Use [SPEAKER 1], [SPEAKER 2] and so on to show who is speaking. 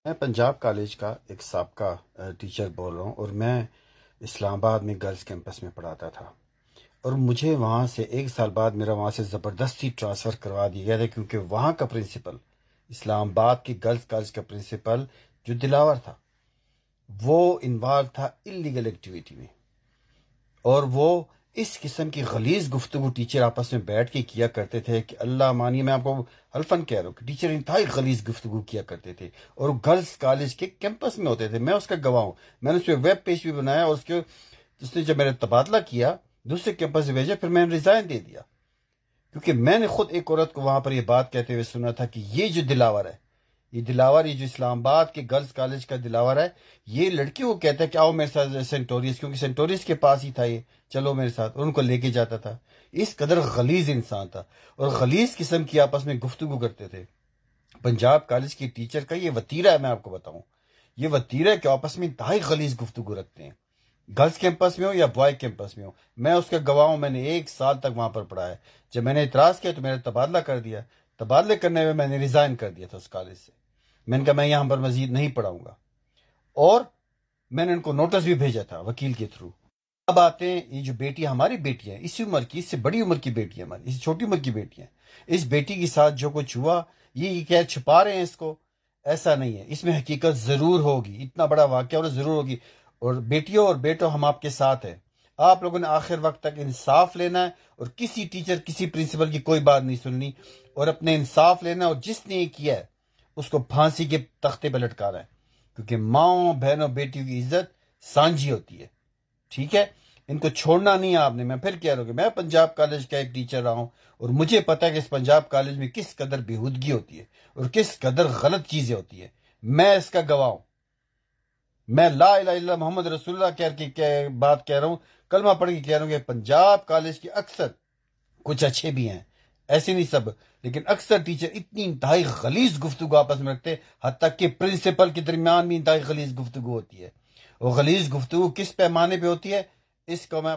[SPEAKER 1] میں پنجاب کالج کا ایک سابقہ ٹیچر بول رہا ہوں، اور میں اسلام آباد میں گرلز کیمپس میں پڑھاتا تھا، اور مجھے وہاں سے 1 سال بعد میرا وہاں سے زبردستی ٹرانسفر کروا دیا گیا تھا، کیونکہ وہاں کا پرنسپل، اسلام آباد کی گرلز کالج کا پرنسپل جو دلاور تھا، وہ انوالو تھا اللیگل ایکٹیویٹی میں، اور وہ اس قسم کی غلیظ گفتگو ٹیچر آپس میں بیٹھ کے کیا کرتے تھے کہ اللہ مانی، میں آپ کو حلفاً کہہ رہا ہوں کہ ٹیچر انتہائی غلیظ گفتگو کیا کرتے تھے، اور گرلز کالج کے کیمپس میں ہوتے تھے۔ میں اس کا گواہ ہوں، میں نے اس پہ ویب پیج بھی بنایا، اور اس نے جب میرا تبادلہ کیا دوسرے کیمپس سے بھیجا، پھر میں نے ریزائن دے دیا، کیونکہ میں نے خود ایک عورت کو وہاں پر یہ بات کہتے ہوئے سنا تھا کہ یہ جو دلاور ہے، یہ جو اسلام آباد کے گرلز کالج کا دلاور ہے، یہ لڑکیوں کو کہتا ہے کہ آؤ میرے ساتھ سینٹوریس، کیونکہ سینٹوریس کے پاس ہی تھا، یہ چلو میرے ساتھ، اور ان کو لے کے جاتا تھا۔ اس قدر غلیظ انسان تھا، اور غلیظ قسم کی آپس میں گفتگو کرتے تھے۔ پنجاب کالج کی ٹیچر کا یہ وتیرہ ہے، میں آپ کو بتاؤں، یہ وتیرہ ہے کہ آپس میں انتہائی غلیظ گفتگو رکھتے ہیں، گرلز کیمپس میں ہو یا بوائے کیمپس میں ہو۔ میں اس کا گواہ ہوں، میں نے 1 سال تک وہاں پر پڑھا ہے۔ جب میں نے اعتراض کیا تو میں نے تبادلہ کر دیا، تبادلے کرنے میں نے ریزائن کر دیا تھا اس کالج سے۔ میں نے کہا میں یہاں پر مزید نہیں پڑھاؤں گا، اور میں نے ان کو نوٹس بھی بھیجا تھا وکیل کے تھرو۔ اب آتے ہیں یہ جو بیٹی ہماری بیٹی ہے، اسی عمر کی، اس سے بڑی عمر کی بیٹی ہے ہماری، اس سے چھوٹی عمر کی بیٹی ہے، اس بیٹی کے ساتھ جو کچھ ہوا، یہ کیا چھپا رہے ہیں اس کو؟ ایسا نہیں ہے، اس میں حقیقت ضرور ہوگی، اتنا بڑا واقعہ اور ضرور ہوگی۔ اور بیٹیوں اور بیٹوں، ہم آپ کے ساتھ ہیں، آپ لوگوں نے آخر وقت تک انصاف لینا ہے، اور کسی ٹیچر کسی پرنسپل کی کوئی بات نہیں سننی، اور اپنے انصاف لینا، اور جس نے یہ کیا ہے اس کو پھانسی کے تختے پہ لٹکانا ہے، کیونکہ ماؤں بہنوں بیٹیوں کی عزت سانجھی ہوتی ہے، ٹھیک ہے؟ ان کو چھوڑنا نہیں ہے آپ نے۔ میں پھر کہہ رہا ہوں کہ میں پنجاب کالج کا ایک ٹیچر رہا ہوں، اور مجھے پتہ ہے کہ اس پنجاب کالج میں کس قدر بےہودگی ہوتی ہے اور کس قدر غلط چیزیں ہوتی ہیں۔ میں اس کا گواہ ہوں، میں لا الہ الا اللہ محمد رسول اللہ کہہ کے بات کہہ رہا ہوں، کلمہ پڑھ کے کہہ رہا ہوں کہ پنجاب کالج کے اکثر، کچھ اچھے بھی ہیں، ایسے نہیں سب، لیکن اکثر ٹیچر اتنی انتہائی غلیظ گفتگو آپس میں رکھتے ہیں، حتیٰ کہ پرنسپل کے درمیان بھی انتہائی غلیظ گفتگو ہوتی ہے۔ وہ غلیظ گفتگو کس پیمانے پہ ہوتی ہے، اس کو میں